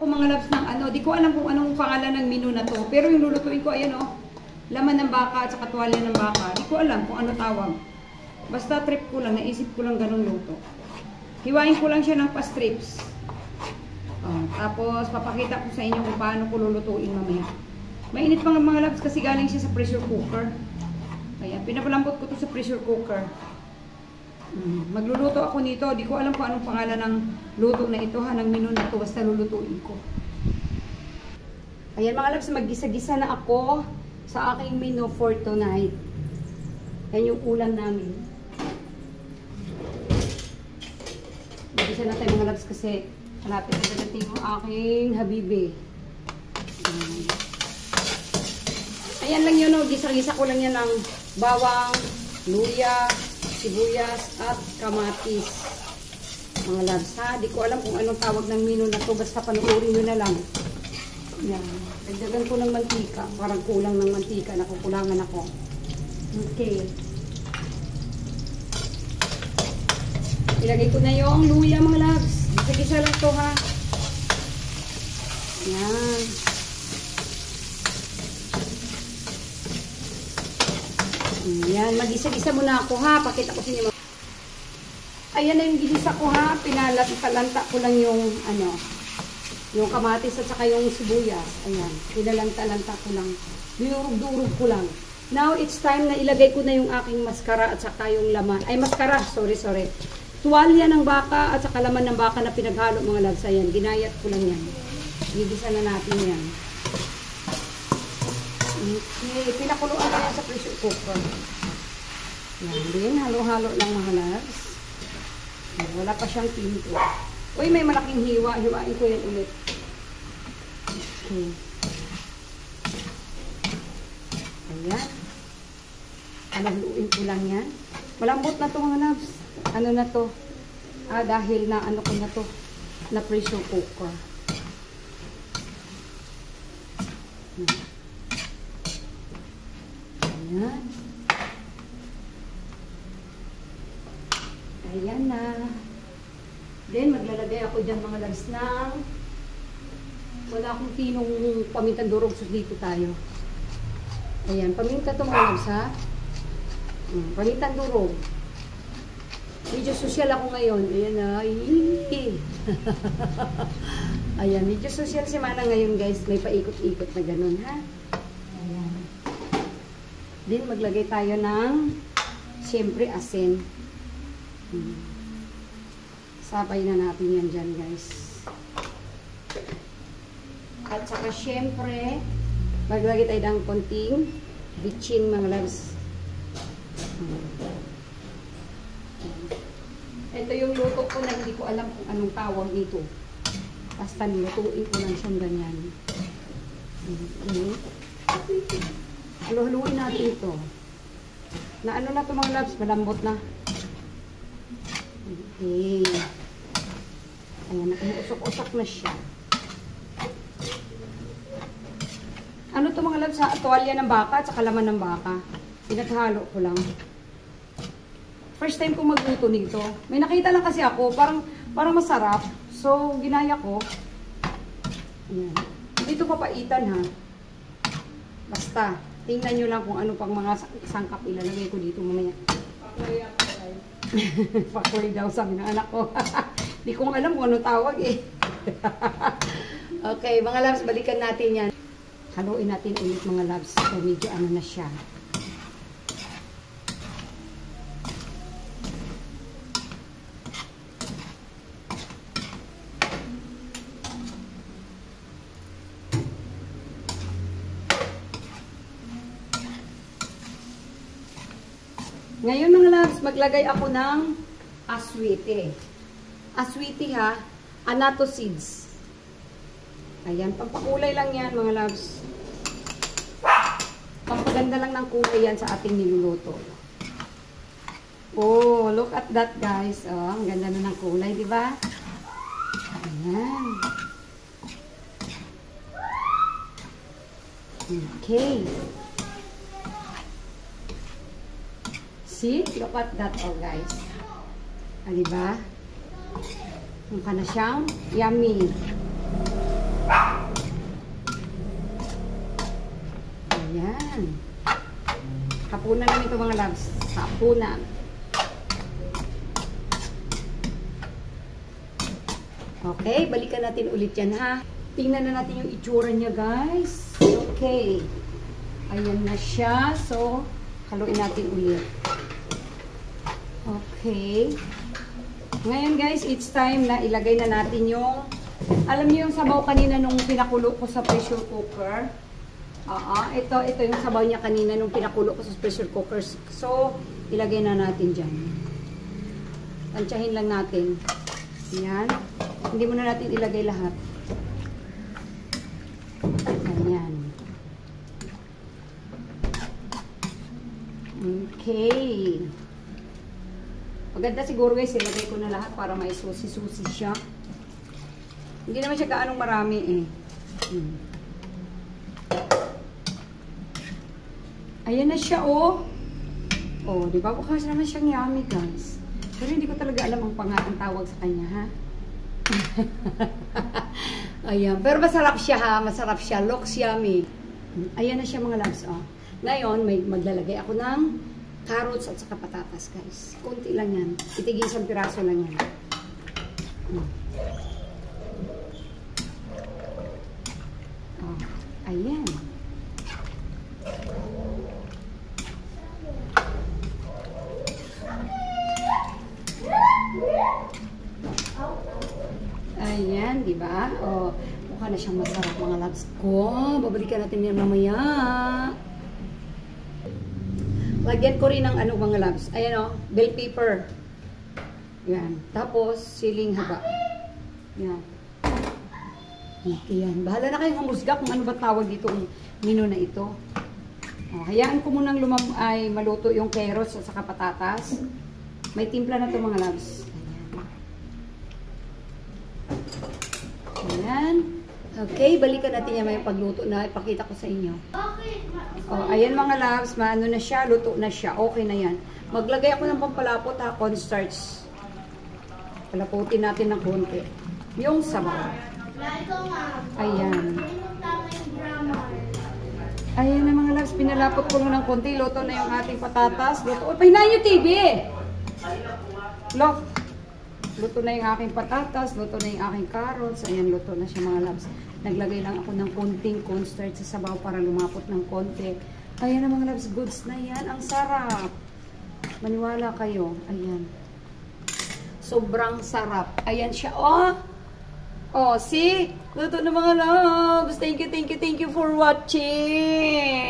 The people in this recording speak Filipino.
Ako mga loves ng ano, di ko alam kung anong pangalan ng menu na to. Pero yung lulutuin ko, ayan o. Laman ng baka at saka tuwalya ng baka. Di ko alam kung ano tawag. Basta trip ko lang, naisip ko lang ganun luto. Hiwain ko lang siya ng pa-strips. Tapos papakita ko sa inyo kung paano ko lulutuin mamaya. Mainit pa nga mga loves kasi galing siya sa pressure cooker. Ayan, pinapalambot ko to sa pressure cooker. Magluluto ako nito. Di ko alam kung anong pangalan ng luto na ito, ng menu na ito. Basta lulutuin ko. Ayan mga loves, maggisa-gisa na ako sa aking menu for tonight. Yan yung ulam namin. Maggisa na tayo mga loves kasi malapit na dadating yung aking habibi. Ayan lang yun, gisa-gisa ko lang yan ng bawang, luya, sibuyas at kamatis. Mga loves ha, di ko alam kung anong tawag ng menu na to, basta panuorin nyo na lang. Yan, dagdagan ko ng mantika, parang kulang ng mantika, nakukulangan ako. Okay. Ilagay ko na yung luya mga loves. Gisa-gisa lang to ha. Yan. Yan, mag-isa-gisa muna ako ha. Pakita ko sa inyo. Ayan na yung ginisa ko ha. Pinalanta ko lang yung yung kamatis at saka yung sibuyas. Ayan, pinalanta-lanta ko lang. Durug-durug ko lang. Now, it's time na ilagay ko na yung aking maskara at saka yung laman. Ay, maskara, sorry. Tuwalya ng baka at saka laman ng baka na pinaghalo mga loves. Ayan, ginayat ko lang yan. Gigisa na natin yan. Okay, pinakuluan ko yan sa pressure cooker. Yan din, halo-halo lang mga loves. Wala pa siyang pinto. Uy, may malaking hiwa. Hiwain ko yan ulit. Okay. Ayan. Alaluin ko lang yan. Malambot na to mga loves. Ano na to? Dahil na ano ko na to. Na pressure cooker. Ayan. Ayan na. Then, maglalagay ako dyan mga loves ng wala akong tinong pamintang durog. So, dito tayo. Ayan. Paminta to mga loves ha. Pamintang durog. Medyo social ako ngayon. Ayan na. Ayan. Medyo social si Mana ngayon guys. May paikot-ikot na ganun ha. Ayan. Then, maglagay tayo ng siyempre asin. Sabay na natin yan dyan guys. At saka siyempre, maglagay tayo ng konting bitchin mga loves. Ito yung luto ko na hindi ko alam kung anong tawag nito. Basta nilutuin ko lang siyang ganyan. Halu-haluin natin ito. Na ano na ito mga loves, malambot na. Okay. Ayan, nakumuusok-usok na siya. Ano ito mga loves, tuwalya ng baka at saka laman ng baka. Pinaghalo ko lang. First time kong magluto nito. May nakita lang kasi ako, parang masarap. So, ginaya ko. Ayan. Dito papaitan ha. Basta, tingnan nyo lang kung ano pang mga sangkap ilalagay ko dito mamaya. Pakoy daw sabi ng anak ko. Di ko alam kung ano tawag eh. Okay, mga loves, balikan natin yan. Haluin natin ulit mga loves. So, medyo ano na siya. Ngayon mga loves, maglagay ako ng aswite. Aswite ha, anato seeds. Ayan, pampakulay lang yan mga loves. Pampaganda lang ng kulay yan sa ating niluluto. Oh, look at that guys. Oh, ang ganda na ng kulay, di ba? Ayan. Okay. See? Look at that, oh guys. Diba? Mukha na siyang yummy. Ayan. Hapunan namin ito mga loves. Hapunan. Okay, balikan natin ulit yan ha. Tingnan na natin yung itsura niya guys. Okay. Ayan na siya. So, haluin natin ulit. Okay. Ngayon guys, it's time na ilagay na natin yung, alam niyo yung sabaw kanina nung pinakulo ko sa pressure cooker. Ito yung sabaw niya kanina nung pinakulo ko sa pressure cooker. So, ilagay na natin dyan. Tansyahin lang natin. Ayan. Hindi muna natin ilagay lahat. Ayan. Okay. Maganda siguro guys, ilagay ko na lahat para may susi-susi siya. Hindi naman siya gaanong marami eh. Ayan na siya oh. Oh, di ba? Bukas naman siyang yummy guys. Pero hindi ko talaga alam ang tawag sa kanya ha. Ayan. Pero masarap siya ha. Masarap siya. Looks yummy. Ayan na siya mga loves oh. Ngayon, maglalagay ako ng carrots at saka patatas guys. Kunti lang yan. Itig-isang piraso lang yan. Oh, ayan. Ayan, di ba? Oh, mukha na siyang masarap mga loves ko. Babalikan natin yan mamaya. Lagyan ko rin ng ano mga loves. Ayan o, bell pepper. Yan. Tapos, siling haba. Yan. Okay yan. Bahala na kayong humusga kung ano ba tawag dito ang menu na ito. O, hayaan ko munang maluto yung carrots at saka patatas. May timpla na ito mga loves. Ayan. Ayan. Okay, balikan natin yan may pagluto na ipakita ko sa inyo. Oh, ayan mga loves, maano na siya, luto na siya. Okay na yan. Maglagay ako ng pampalapot ha, cornstarch. Palaputin natin ng konti. Yung sabaw. Ayan. Ayan na mga loves, pinalapot ko ng konti. Luto na yung ating patatas. Luto. Oh, pahinayin yung TV! Look. Luto na yung aking patatas, luto na yung aking carrots. Ayan, luto na siya mga loves. Naglagay lang ako ng konting cornstarch sa sabaw para lumapot ng konti. Ayan na mga loves, goods na yan. Ang sarap. Maniwala kayo. Ayan. Sobrang sarap. Ayan siya. Oh! Oh, see? Luto na mga loves. Thank you for watching.